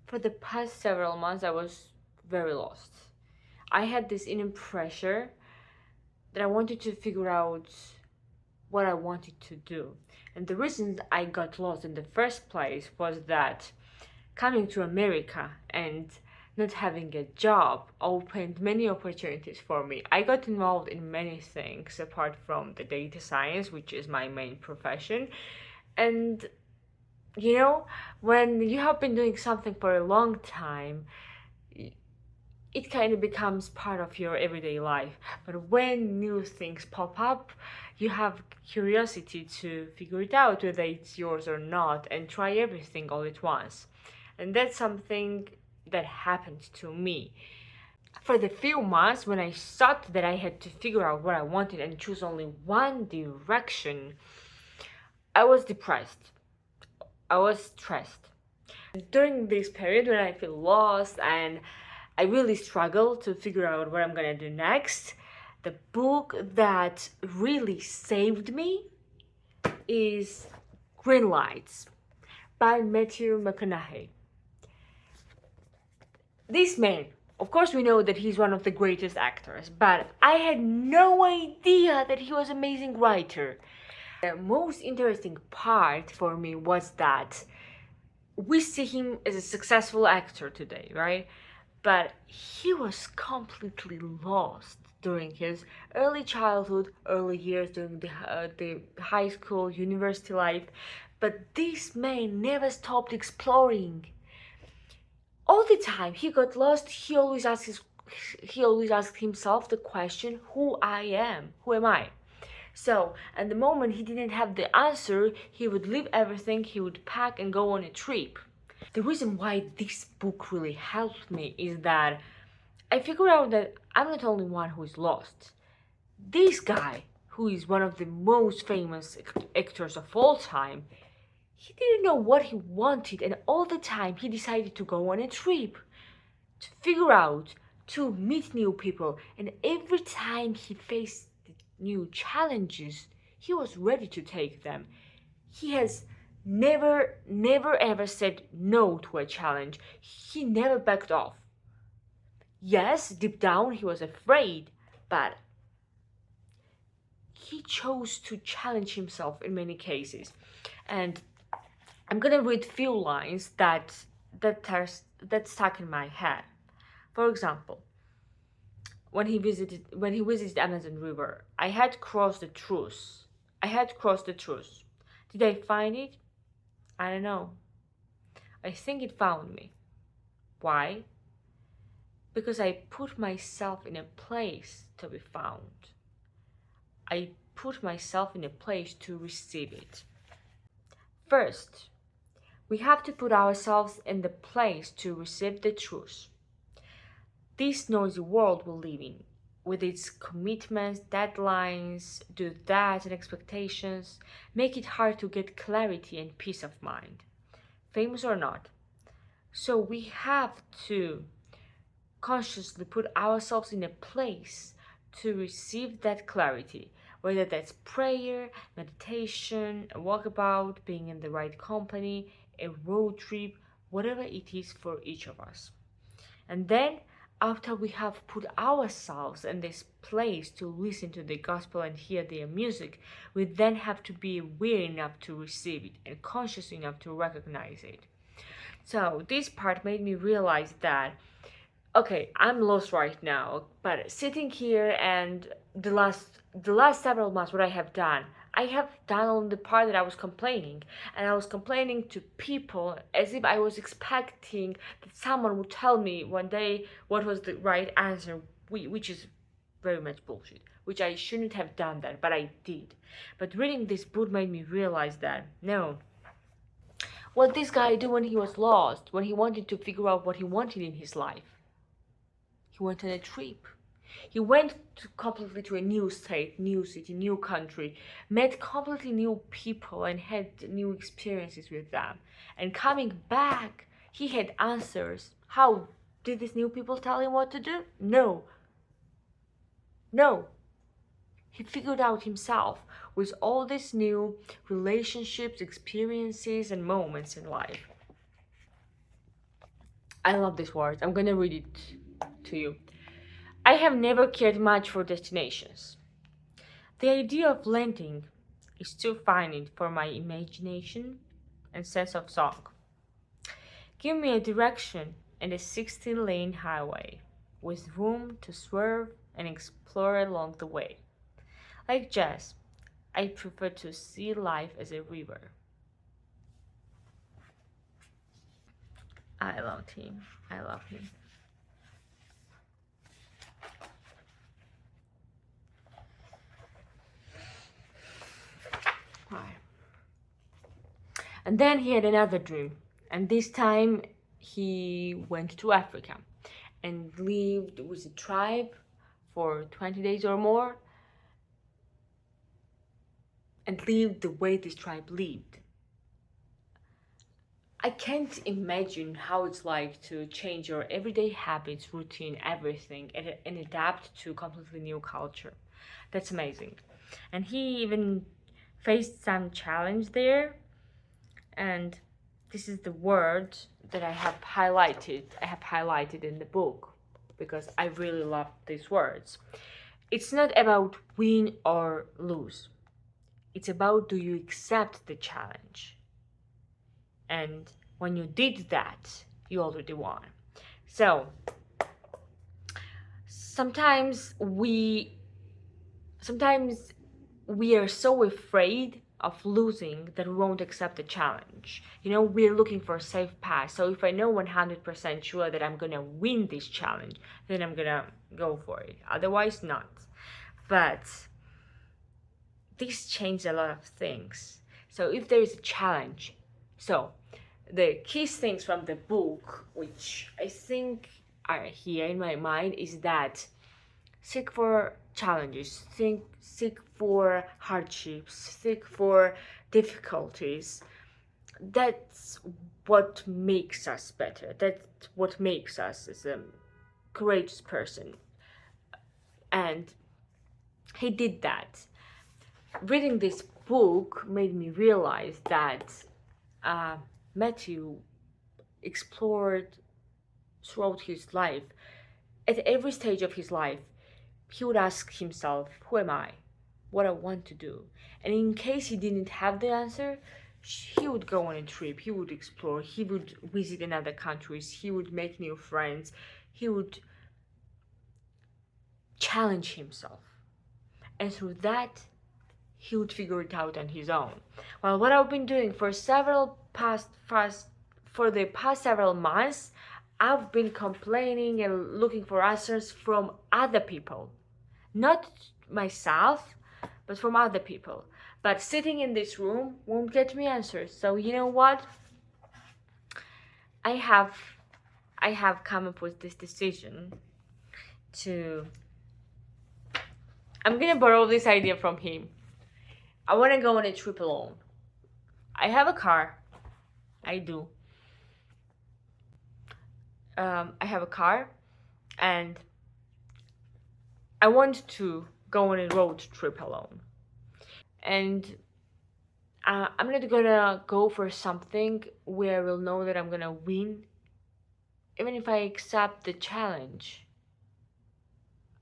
For the past several months, I was very lost. I had this inner pressure that I wanted to figure out what I wanted to do. And the reason I got lost in the first place was that coming to America and not having a job opened many opportunities for me. I got involved in many things apart from the data science, which is my main profession. And you know, when you have been doing something for a long time, it kind of becomes part of your everyday life. But when new things pop up, you have curiosity to figure it out whether it's yours or not and try everything all at once. And that's something that happened to me. For the few months when I thought that I had to figure out what I wanted and choose only one direction, I was depressed. I was stressed. During this period when I feel lost and I really struggle to figure out what I'm gonna do next, the book that really saved me is Greenlights by Matthew McConaughey. This man, of course, we know that he's one of the greatest actors, but I had no idea that he was an amazing writer. The most interesting part for me was that we see him as a successful actor today, right? But he was completely lost during his early childhood, early years, during the high school, university life. But this man never stopped exploring. All the time he got lost, he always asked himself the question, who I am, who am I? So, at the moment he didn't have the answer, he would leave everything, he would pack and go on a trip. The reason why this book really helped me is that I figured out that I'm not the only one who is lost. This guy, who is one of the most famous actors of all time, he didn't know what he wanted, and all the time he decided to go on a trip to figure out, to meet new people, and every time he faced new challenges, he was ready to take them. He has never ever said no to a challenge. He never backed off. Yes, deep down he was afraid, but he chose to challenge himself in many cases. And I'm gonna read few lines that stuck in my head. For example, when he visited the Amazon River, I had crossed the truth. I had crossed the truth. Did I find it? I don't know. I think it found me. Why? Because I put myself in a place to be found. I put myself in a place to receive it. First, we have to put ourselves in the place to receive the truth. This noisy world we live in, with its commitments, deadlines, do that, and expectations, make it hard to get clarity and peace of mind, famous or not. So we have to consciously put ourselves in a place to receive that clarity, whether that's prayer, meditation, a walkabout, being in the right company, a road trip, whatever it is for each of us. And then, after we have put ourselves in this place to listen to the gospel and hear their music, we then have to be aware enough to receive it and conscious enough to recognize it. So this part made me realize that, okay, I'm lost right now, but sitting here and the last several months, what I have done on the part that I was complaining, and I was complaining to people as if I was expecting that someone would tell me one day what was the right answer, which is very much bullshit, which I shouldn't have done that, but I did. But reading this book made me realize that, no, what this guy did when he was lost, when he wanted to figure out what he wanted in his life, he went on a trip. He went completely to a new state, new city, new country, met completely new people, and had new experiences with them. And coming back, he had answers. How did these new people tell him what to do? No. No. He figured out himself with all these new relationships, experiences, and moments in life. I love these words. I'm gonna read it to you. I have never cared much for destinations. The idea of landing is too finite for my imagination and sense of song. Give me a direction and a 16-lane highway with room to swerve and explore along the way. Like jazz, I prefer to see life as a river. I love him. I love him. Right. And then he had another dream, and this time he went to Africa and lived with a tribe for 20 days or more and lived the way this tribe lived. I can't imagine how it's like to change your everyday habits, routine, everything, and adapt to a completely new culture. That's amazing. And he even faced some challenge there, and this is the word that I have highlighted. I have highlighted in the book because I really love these words. It's not about win or lose. It's about, do you accept the challenge? And when you did that, you already won. So sometimes we are so afraid of losing that we won't accept the challenge. We're looking for a safe path. So if I know 100% sure that I'm gonna win this challenge, then I'm gonna go for it. Otherwise, not. But this changed a lot of things. So if there is a challenge, so the key things from the book, which I think are here in my mind, is that seek for challenges, seek for hardships, seek for difficulties. That's what makes us better. That's what makes us as a courageous person. And he did that. Reading this book made me realize that Matthew explored throughout his life. At every stage of his life, he would ask himself, who am I? What I want to do. And in case he didn't have the answer, he would go on a trip, he would explore, he would visit another countries, he would make new friends, he would challenge himself. And through that, he would figure it out on his own. Well, what I've been doing for the past several months, I've been complaining and looking for answers from other people. Not myself, but from other people. But sitting in this room won't get me answers. So you know what? I have come up with this decision I'm gonna borrow this idea from him. I wanna go on a trip alone. I have a car. I do. I have a car, and I want to go on a road trip alone. And I'm not gonna go for something where I will know that I'm gonna win. Even if I accept the challenge,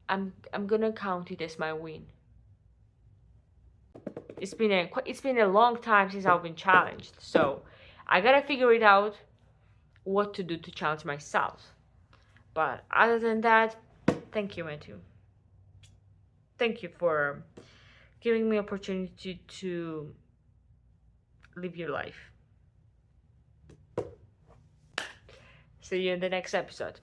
I'm gonna count it as my win. It's been a long time since I've been challenged, so I gotta figure it out what to do to challenge myself. But other than that, thank you, Matthew. Thank you for giving me opportunity to live your life. See you in the next episode.